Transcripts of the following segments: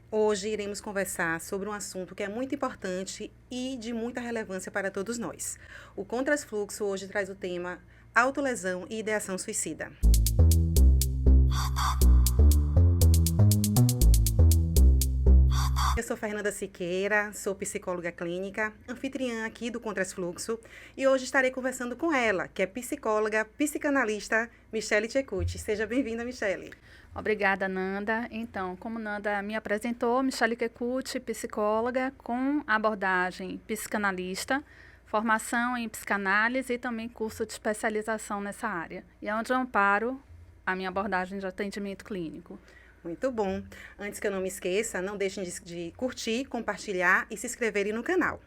Hoje iremos conversar sobre um assunto que é muito importante e de muita relevância para todos nós. O Contrafluxo hoje traz o tema autolesão e ideação suicida. Eu sou Fernanda Siqueira, sou psicóloga clínica, anfitriã aqui do Contrafluxo e hoje estarei conversando com ela, que é psicóloga, psicanalista, Michele Cecucci. Seja bem-vinda, Michele. Obrigada, Nanda. Então, como Nanda me apresentou, Michele Cecucci, psicóloga com abordagem psicanalista, formação em psicanálise e também curso de especialização nessa área. E é onde eu amparo a minha abordagem de atendimento clínico. Muito bom. Antes que eu não me esqueça, não deixem de curtir, compartilhar e se inscreverem no canal.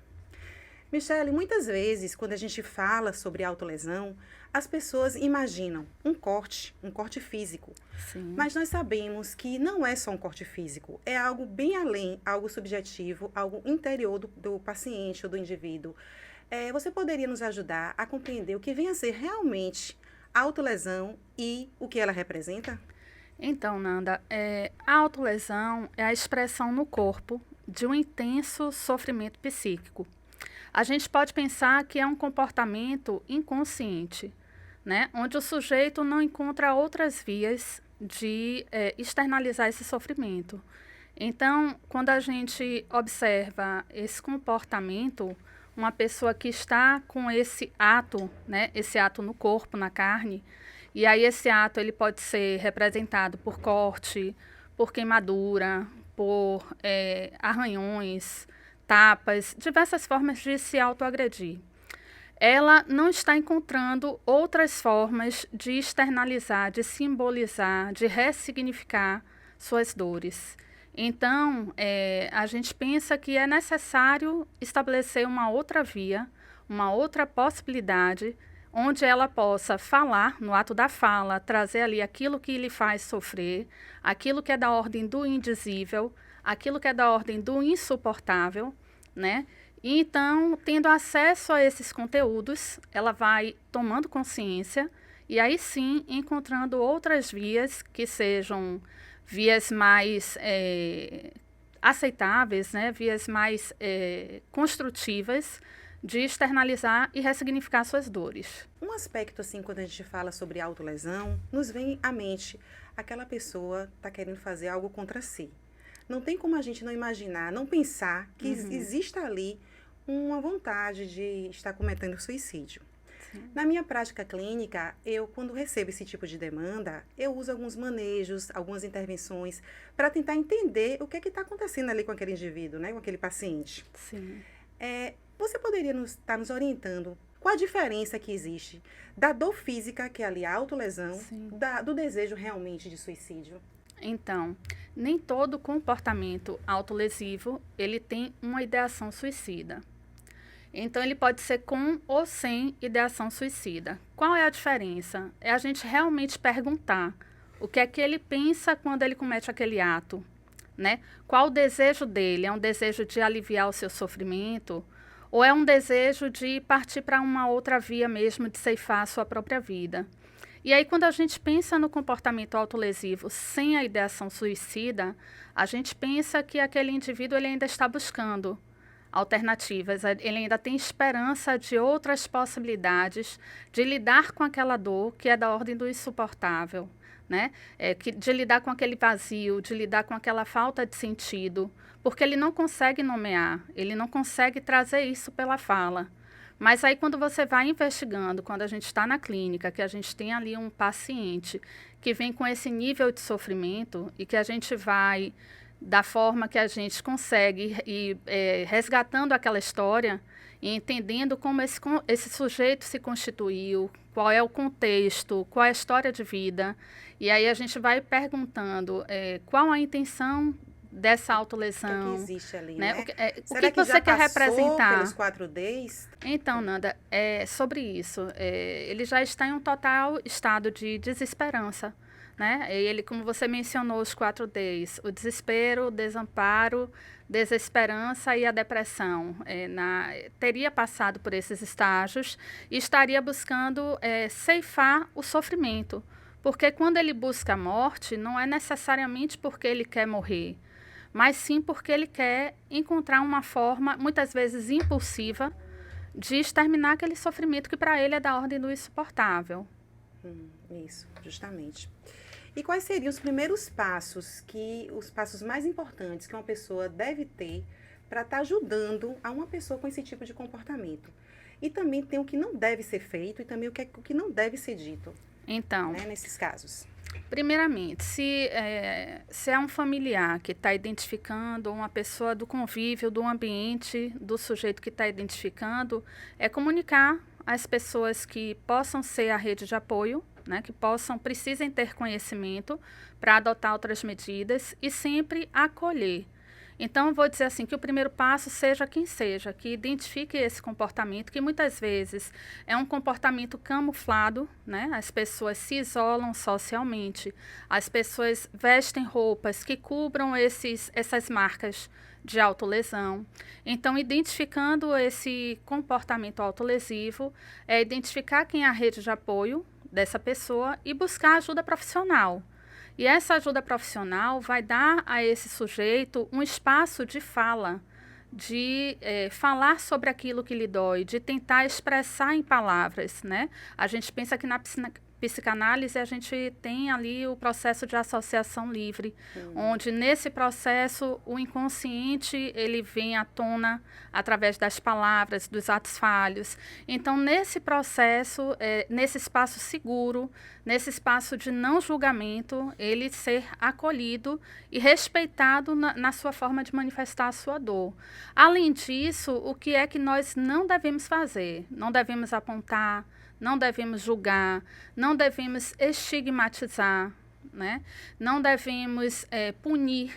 Michele, muitas vezes, quando a gente fala sobre autolesão, as pessoas imaginam um corte físico. Sim. Mas nós sabemos que não é só um corte físico, é algo bem além, algo subjetivo, algo interior do paciente ou do indivíduo. Você poderia nos ajudar a compreender o que vem a ser realmente a autolesão e o que ela representa? Então, Nanda, a autolesão é a expressão no corpo de um intenso sofrimento psíquico. A gente pode pensar que é um comportamento inconsciente, né? Onde o sujeito não encontra outras vias de externalizar esse sofrimento. Então, quando a gente observa esse comportamento, uma pessoa que está com esse ato, né, esse ato no corpo, na carne, e aí esse ato ele pode ser representado por corte, por queimadura, por arranhões, tapas, diversas formas de se autoagredir. Ela não está encontrando outras formas de externalizar, de simbolizar, de ressignificar suas dores. Então, a gente pensa que é necessário estabelecer uma outra via, uma outra possibilidade, onde ela possa falar, no ato da fala, trazer ali aquilo que lhe faz sofrer, aquilo que é da ordem do indizível, aquilo que é da ordem do insuportável, né? E então, tendo acesso a esses conteúdos, ela vai tomando consciência e aí sim encontrando outras vias que sejam vias mais aceitáveis, né? Vias mais construtivas de externalizar e ressignificar suas dores. Um aspecto, assim, quando a gente fala sobre autolesão, nos vem à mente aquela pessoa está querendo fazer algo contra si. Não tem como a gente não imaginar, não pensar que exista ali uma vontade de estar cometendo suicídio. Sim. Na minha prática clínica, quando recebo esse tipo de demanda, eu uso alguns manejos, algumas intervenções, para tentar entender o que é que está acontecendo ali com aquele indivíduo, né, com aquele paciente. Sim. Você poderia estar nos orientando qual a diferença que existe da dor física, que é ali a autolesão, do desejo realmente de suicídio? Então, nem todo comportamento autolesivo ele tem uma ideação suicida. Então, ele pode ser com ou sem ideação suicida. Qual é a diferença? É a gente realmente perguntar o que é que ele pensa quando ele comete aquele ato, né? Qual o desejo dele? É um desejo de aliviar o seu sofrimento? Ou é um desejo de partir para uma outra via mesmo, de ceifar a sua própria vida? E aí, quando a gente pensa no comportamento autolesivo sem a ideação suicida, a gente pensa que aquele indivíduo ele ainda está buscando alternativas, ele ainda tem esperança de outras possibilidades de lidar com aquela dor que é da ordem do insuportável, né? De lidar com aquele vazio, de lidar com aquela falta de sentido, porque ele não consegue nomear, ele não consegue trazer isso pela fala. Mas aí quando você vai investigando, quando a gente está na clínica, que a gente tem ali um paciente que vem com esse nível de sofrimento e que a gente vai, da forma que a gente consegue, resgatando aquela história e entendendo como esse sujeito se constituiu, qual é o contexto, qual é a história de vida. E aí a gente vai perguntando qual a intenção dessa autolesão. O que existe ali, né? né? O que você quer representar? Pelos 4Ds? Então, Nanda, sobre isso, ele já está em um total estado de desesperança, né? Ele, como você mencionou, os 4Ds, o desespero, o desamparo, desesperança e a depressão. Teria passado por esses estágios e estaria buscando ceifar o sofrimento, porque quando ele busca a morte, não é necessariamente porque ele quer morrer, mas sim porque ele quer encontrar uma forma, muitas vezes impulsiva, de exterminar aquele sofrimento que para ele é da ordem do insuportável. Isso, justamente. E quais seriam os primeiros passos, os passos mais importantes que uma pessoa deve ter para estar ajudando a uma pessoa com esse tipo de comportamento? E também tem o que não deve ser feito e também o que não deve ser dito, Então, né, nesses casos. primeiramente, se é um familiar que está identificando, uma pessoa do convívio, do ambiente, do sujeito que está identificando, é comunicar às pessoas que possam ser a rede de apoio, né, que precisem ter conhecimento para adotar outras medidas e sempre acolher. Então, eu vou dizer assim, que o primeiro passo seja quem seja, que identifique esse comportamento, que muitas vezes é um comportamento camuflado, né? As pessoas se isolam socialmente, as pessoas vestem roupas que cubram essas marcas de autolesão. Então, identificando esse comportamento autolesivo, é identificar quem é a rede de apoio dessa pessoa e buscar ajuda profissional. E essa ajuda profissional vai dar a esse sujeito um espaço de fala, de falar sobre aquilo que lhe dói, de tentar expressar em palavras, né? A gente pensa que na psicanálise a gente tem ali o processo de associação livre, onde nesse processo o inconsciente ele vem à tona através das palavras, dos atos falhos. Então, nesse processo, nesse espaço seguro, nesse espaço de não julgamento, ele ser acolhido e respeitado na sua forma de manifestar a sua dor. Além disso, o que é que nós não devemos fazer? Não devemos apontar, não devemos julgar, não devemos estigmatizar, né? Não devemos punir,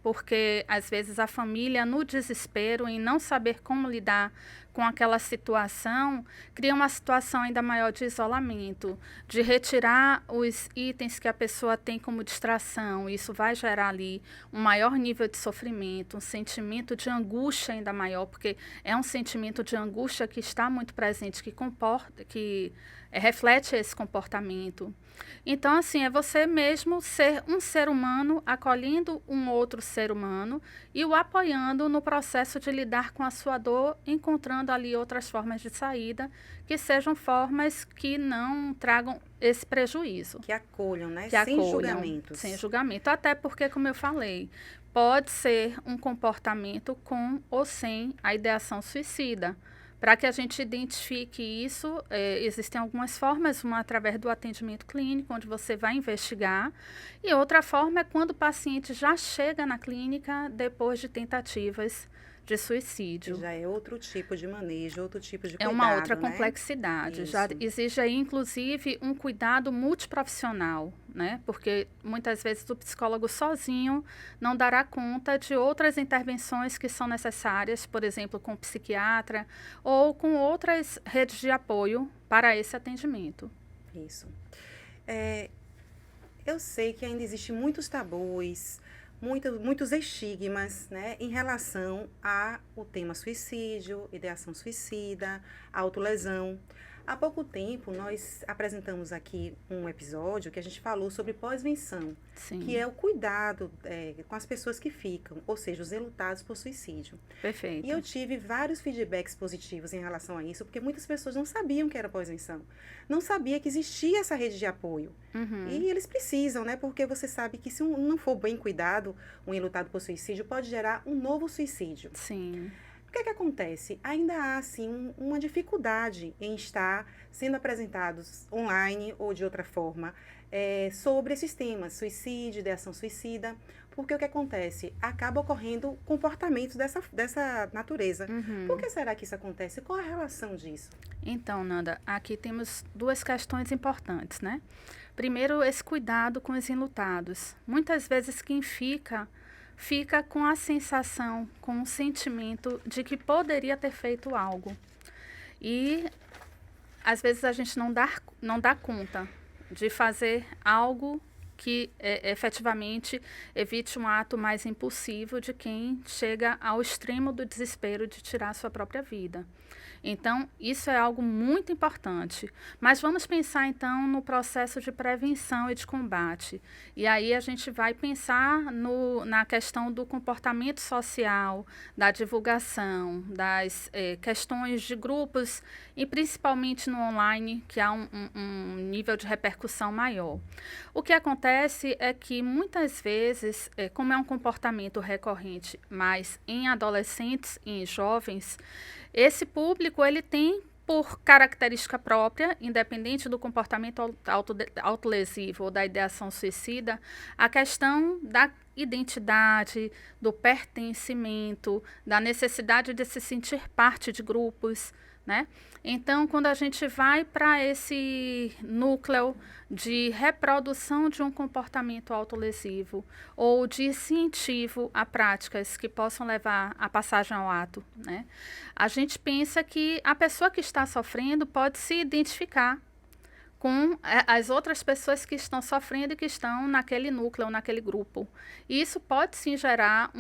porque às vezes a família, no desespero, em não saber como lidar com aquela situação, cria uma situação ainda maior de isolamento, de retirar os itens que a pessoa tem como distração. Isso vai gerar ali um maior nível de sofrimento, um sentimento de angústia ainda maior, porque é um sentimento de angústia que está muito presente, que reflete esse comportamento. Então, assim, é você mesmo ser um ser humano, acolhendo um outro ser humano e o apoiando no processo de lidar com a sua dor, encontrando ali outras formas de saída, que sejam formas que não tragam esse prejuízo. Que acolham, né? Sem julgamentos. Sem julgamento, até porque, como eu falei, pode ser um comportamento com ou sem a ideação suicida. Para que a gente identifique isso, existem algumas formas, uma através do atendimento clínico, onde você vai investigar, e outra forma é quando o paciente já chega na clínica depois de tentativas de suicídio. Já é outro tipo de manejo, outro tipo de cuidado, é uma outra né? complexidade. Isso. Já exige aí, inclusive, um cuidado multiprofissional, né? Porque muitas vezes o psicólogo sozinho não dará conta de outras intervenções que são necessárias, por exemplo, com o psiquiatra ou com outras redes de apoio para esse atendimento. Isso. Eu sei que ainda existem muitos tabus, muitos estigmas, né, em relação ao tema suicídio, ideação suicida, autolesão. Há pouco tempo, nós apresentamos aqui um episódio que a gente falou sobre pós-venção, que é o cuidado com as pessoas que ficam, ou seja, os enlutados por suicídio. Perfeito. E eu tive vários feedbacks positivos em relação a isso, porque muitas pessoas não sabiam que era pós-venção, não sabia que existia essa rede de apoio. E eles precisam, né? Porque você sabe que se não for bem cuidado, um enlutado por suicídio pode gerar um novo suicídio. Sim. O que acontece? Ainda há, assim, uma dificuldade em estar sendo apresentados online ou de outra forma sobre esses temas, suicídio, ideação suicida, porque o que acontece? Acaba ocorrendo comportamentos dessa natureza. Por que será que isso acontece? Qual a relação disso? Então, Nanda, aqui temos duas questões importantes, né? Primeiro, esse cuidado com os enlutados. Muitas vezes quem fica com a sensação, com o sentimento de que poderia ter feito algo. E, às vezes, a gente não dá conta de fazer algo que efetivamente evite um ato mais impulsivo de quem chega ao extremo do desespero de tirar a sua própria vida. Então, isso é algo muito importante. Mas vamos pensar, então, no processo de prevenção e de combate. E aí a gente vai pensar na questão do comportamento social, da divulgação, das questões de grupos, e principalmente no online, que há um nível de repercussão maior. O que acontece é que, muitas vezes, como é um comportamento recorrente, mas em adolescentes e em jovens, esse público ele tem por característica própria, independente do comportamento autolesivo ou da ideação suicida, a questão da identidade, do pertencimento, da necessidade de se sentir parte de grupos, né? Então, quando a gente vai para esse núcleo de reprodução de um comportamento autolesivo ou de incentivo a práticas que possam levar à passagem ao ato, né? A gente pensa que a pessoa que está sofrendo pode se identificar com as outras pessoas que estão sofrendo e que estão naquele núcleo, naquele grupo. E isso pode sim gerar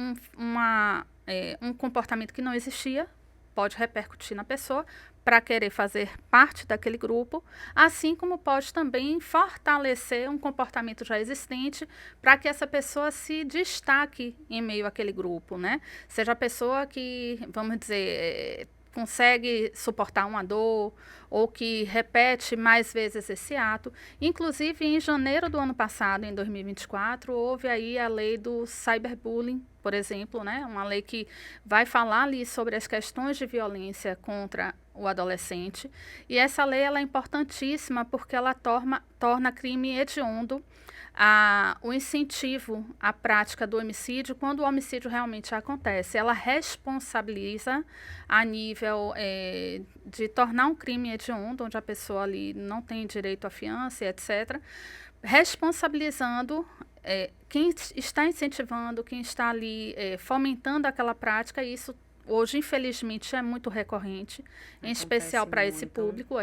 um comportamento que não existia, pode repercutir na pessoa para querer fazer parte daquele grupo, assim como pode também fortalecer um comportamento já existente para que essa pessoa se destaque em meio àquele grupo, né? Seja a pessoa que, vamos dizer, consegue suportar uma dor ou que repete mais vezes esse ato. Inclusive, em janeiro do ano passado, em 2024, houve aí a lei do cyberbullying, por exemplo, né? Uma lei que vai falar ali sobre as questões de violência contra o adolescente. E essa lei ela é importantíssima porque ela torna crime hediondo o incentivo à prática do homicídio quando o homicídio realmente acontece. Ela responsabiliza a nível de tornar um crime hediondo, onde a pessoa ali não tem direito à fiança, etc., responsabilizando quem está incentivando, quem está ali fomentando aquela prática, e isso hoje, infelizmente, é muito recorrente, em especial para esse público,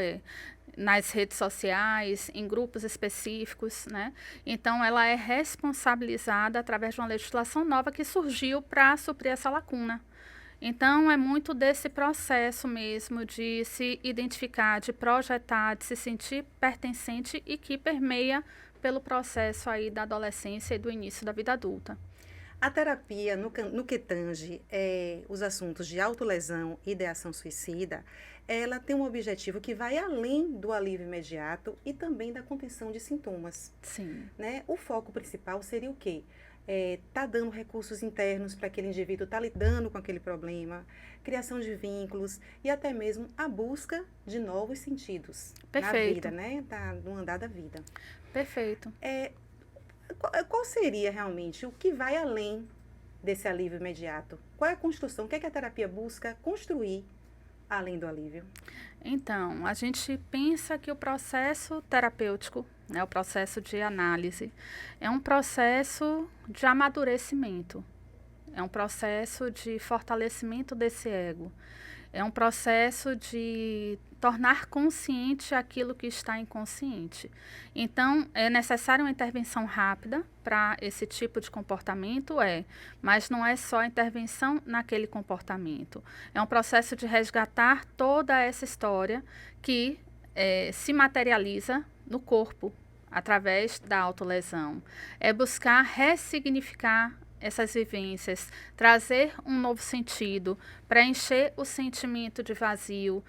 nas redes sociais, em grupos específicos, né? Então, ela é responsabilizada através de uma legislação nova que surgiu para suprir essa lacuna. Então, é muito desse processo mesmo de se identificar, de projetar, de se sentir pertencente e que permeia pelo processo aí da adolescência e do início da vida adulta. A terapia, no que tange os assuntos de autolesão e ideação suicida, ela tem um objetivo que vai além do alívio imediato e também da contenção de sintomas. Sim. Né? O foco principal seria o quê? Tá dando recursos internos para aquele indivíduo, tá lidando com aquele problema, criação de vínculos e até mesmo a busca de novos sentidos. Perfeito. Na vida, né? No andar da vida. Perfeito. Qual seria realmente o que vai além desse alívio imediato? Qual é a construção? O que é que a terapia busca construir além do alívio? Então, a gente pensa que o processo terapêutico, né, o processo de análise, é um processo de amadurecimento, é um processo de fortalecimento desse ego, é um processo de tornar consciente aquilo que está inconsciente. Então, é necessária uma intervenção rápida para esse tipo de comportamento, mas não é só intervenção naquele comportamento. É um processo de resgatar toda essa história que se materializa no corpo, através da autolesão. É buscar ressignificar essas vivências, trazer um novo sentido, preencher o sentimento de vazio,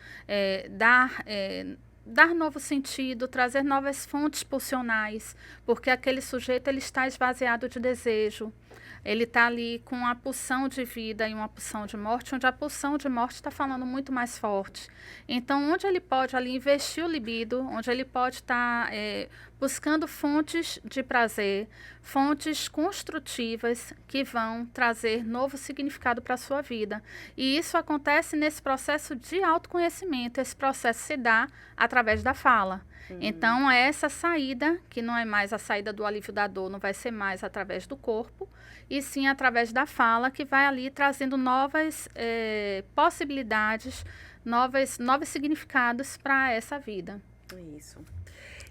dar novo sentido, trazer novas fontes pulsionais, porque aquele sujeito ele está esvaziado de desejo. Ele está ali com uma pulsão de vida e uma pulsão de morte, onde a pulsão de morte está falando muito mais forte. Então, onde ele pode ali investir o libido, onde ele pode estar buscando fontes de prazer, fontes construtivas que vão trazer novo significado para a sua vida. E isso acontece nesse processo de autoconhecimento. Esse processo se dá através da fala. Então, essa saída, que não é mais a saída do alívio da dor, não vai ser mais através do corpo, e sim através da fala, que vai ali trazendo novas possibilidades, novos significados para essa vida. Isso.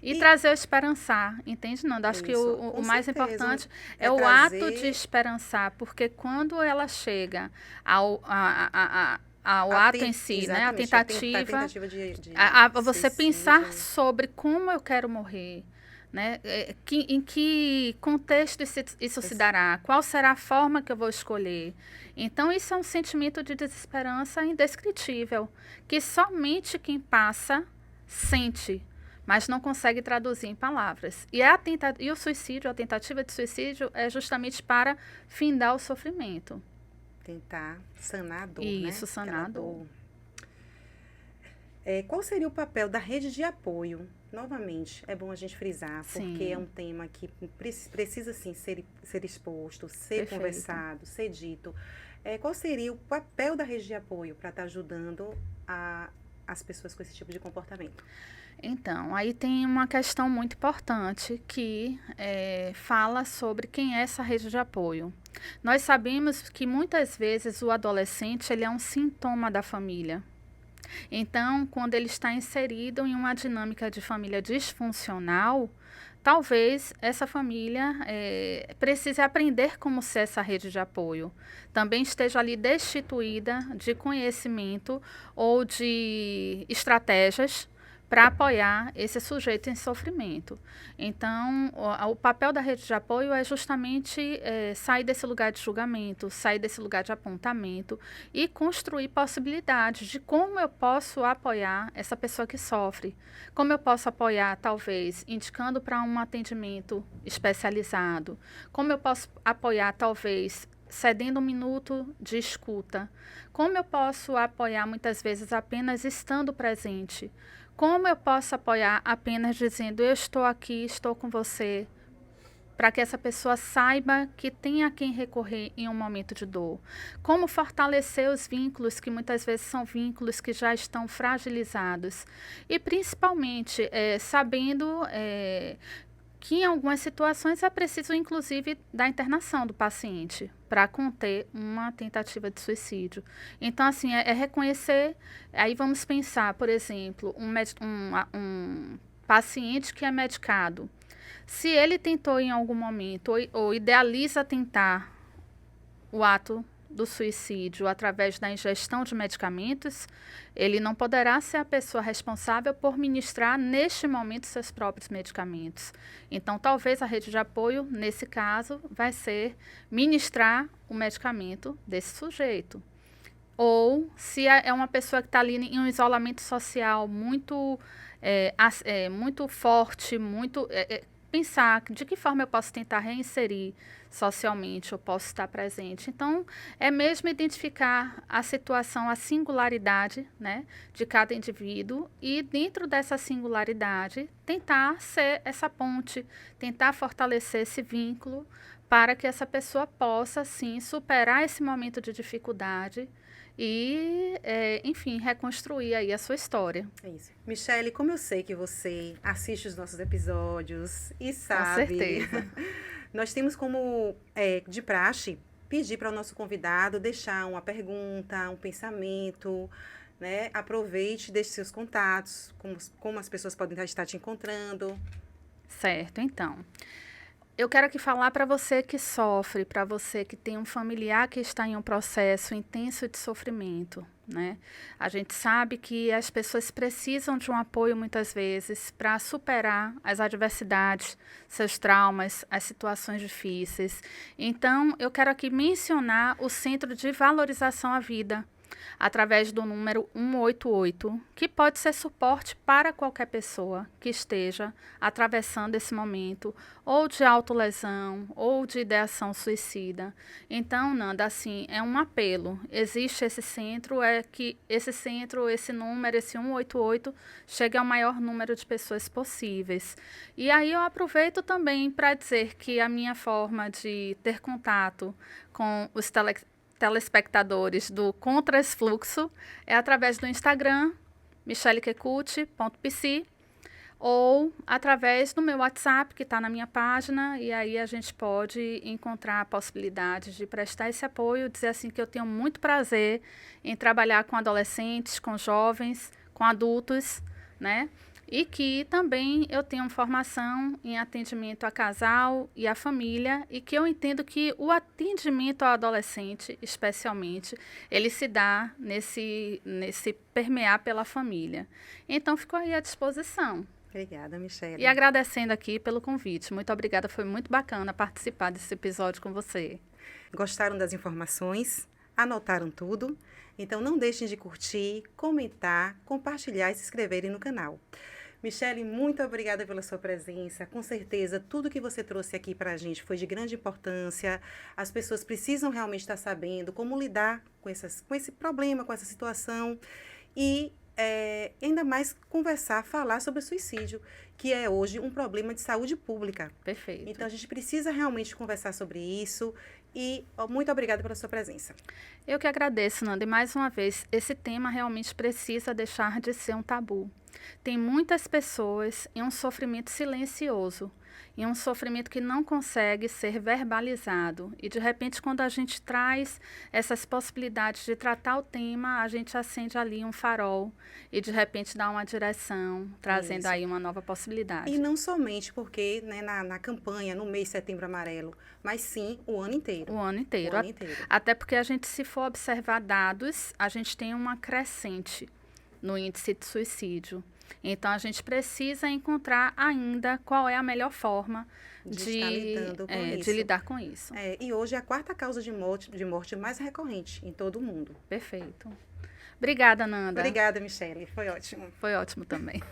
E trazer o esperançar, entende, Nanda? Acho que Isso, o com mais certeza. importante É é o trazer- ato de esperançar, porque quando ela chega ao ato em si, né? A Exatamente, a tentativa, tentativa de você pensar suicídio. sobre como eu quero morrer, né? Em que contexto isso se dará? Qual será a forma que eu vou escolher? Então, isso é um sentimento de desesperança indescritível, que somente quem passa sente, mas não consegue traduzir em palavras. E o suicídio, a tentativa de suicídio, é justamente para findar o sofrimento. Tentar sanar a dor, Isso, né? sanar Aquela a dor. Qual seria o papel da rede de apoio? Novamente, é bom a gente frisar, porque Sim. é um tema que precisa, sim, ser exposto, ser Perfeito. conversado, ser dito. Qual seria o papel da rede de apoio para estar ajudando as pessoas com esse tipo de comportamento? Então, aí tem uma questão muito importante que fala sobre quem é essa rede de apoio. Nós sabemos que muitas vezes o adolescente ele é um sintoma da família. Então, quando ele está inserido em uma dinâmica de família disfuncional, talvez essa família precise aprender como ser essa rede de apoio. Também esteja ali destituída de conhecimento ou de estratégias para apoiar esse sujeito em sofrimento. Então, o papel da rede de apoio é justamente sair desse lugar de julgamento, sair desse lugar de apontamento e construir possibilidades de como eu posso apoiar essa pessoa que sofre. Como eu posso apoiar, talvez, indicando para um atendimento especializado. Como eu posso apoiar, talvez, cedendo um minuto de escuta. Como eu posso apoiar, muitas vezes, apenas estando presente. Como eu posso apoiar apenas dizendo, eu estou aqui, estou com você, para que essa pessoa saiba que tem a quem recorrer em um momento de dor. Como fortalecer os vínculos, que muitas vezes são vínculos que já estão fragilizados. E, principalmente, sabendo que em algumas situações é preciso, inclusive, da internação do paciente para conter uma tentativa de suicídio. Então, assim, é reconhecer, aí vamos pensar, por exemplo, um paciente que é medicado. Se ele tentou em algum momento ou idealiza tentar o ato do suicídio através da ingestão de medicamentos, ele não poderá ser a pessoa responsável por ministrar neste momento seus próprios medicamentos. Então, talvez a rede de apoio, nesse caso, vai ser ministrar o medicamento desse sujeito. Ou se é uma pessoa que está ali em um isolamento social muito, muito forte, pensar de que forma eu posso tentar reinserir socialmente, eu posso estar presente. Então, é mesmo identificar a situação, a singularidade, né, de cada indivíduo e, dentro dessa singularidade, tentar ser essa ponte, tentar fortalecer esse vínculo para que essa pessoa possa, sim, superar esse momento de dificuldade e, enfim, reconstruir aí a sua história. É isso. Michele, como eu sei que você assiste os nossos episódios e sabe... Com certeza. Nós temos como, de praxe, pedir para o nosso convidado deixar uma pergunta, um pensamento, né? Aproveite, deixe seus contatos, como as pessoas podem estar te encontrando. Certo, então. Eu quero aqui falar para você que sofre, para você que tem um familiar que está em um processo intenso de sofrimento, né? A gente sabe que as pessoas precisam de um apoio muitas vezes para superar as adversidades, seus traumas, as situações difíceis. Então, eu quero aqui mencionar o Centro de Valorização à Vida, através do número 188, que pode ser suporte para qualquer pessoa que esteja atravessando esse momento, ou de autolesão, ou de ideação suicida. Então, Nanda, assim, é um apelo. Existe esse centro, esse número, esse 188, chegue ao maior número de pessoas possíveis. E aí eu aproveito também para dizer que a minha forma de ter contato com os telespectadores do Contrasfluxo é através do Instagram, michelequecuti.pc, ou através do meu WhatsApp, que está na minha página, e aí a gente pode encontrar a possibilidade de prestar esse apoio, dizer assim que eu tenho muito prazer em trabalhar com adolescentes, com jovens, com adultos, né? E que também eu tenho formação em atendimento a casal e a família, e que eu entendo que o atendimento ao adolescente, especialmente, ele se dá nesse permear pela família. Então, fico aí à disposição. Obrigada, Michele. E agradecendo aqui pelo convite. Muito obrigada, foi muito bacana participar desse episódio com você. Gostaram das informações? Anotaram tudo? Então não deixem de curtir, comentar, compartilhar e se inscreverem no canal. Michele, muito obrigada pela sua presença. Com certeza, tudo que você trouxe aqui para a gente foi de grande importância. As pessoas precisam realmente estar sabendo como lidar com esse problema, com essa situação. E ainda mais conversar, falar sobre o suicídio, que é hoje um problema de saúde pública. Perfeito. Então, a gente precisa realmente conversar sobre isso. E muito obrigada pela sua presença. Eu que agradeço, Nanda. E mais uma vez, esse tema realmente precisa deixar de ser um tabu. Tem muitas pessoas em um sofrimento silencioso, em um sofrimento que não consegue ser verbalizado. E, de repente, quando a gente traz essas possibilidades de tratar o tema, a gente acende ali um farol e, de repente, dá uma direção, trazendo Isso. aí uma nova possibilidade. E não somente porque na campanha, no mês Setembro Amarelo, mas sim o ano inteiro. O ano inteiro. O ano inteiro. Até porque a gente, se for observar dados, a gente tem uma crescente no índice de suicídio. Então, a gente precisa encontrar ainda qual é a melhor forma de lidar com isso. E hoje é a 4ª causa de morte mais recorrente em todo o mundo. Perfeito. Obrigada, Nanda. Obrigada, Michele. Foi ótimo. Foi ótimo também.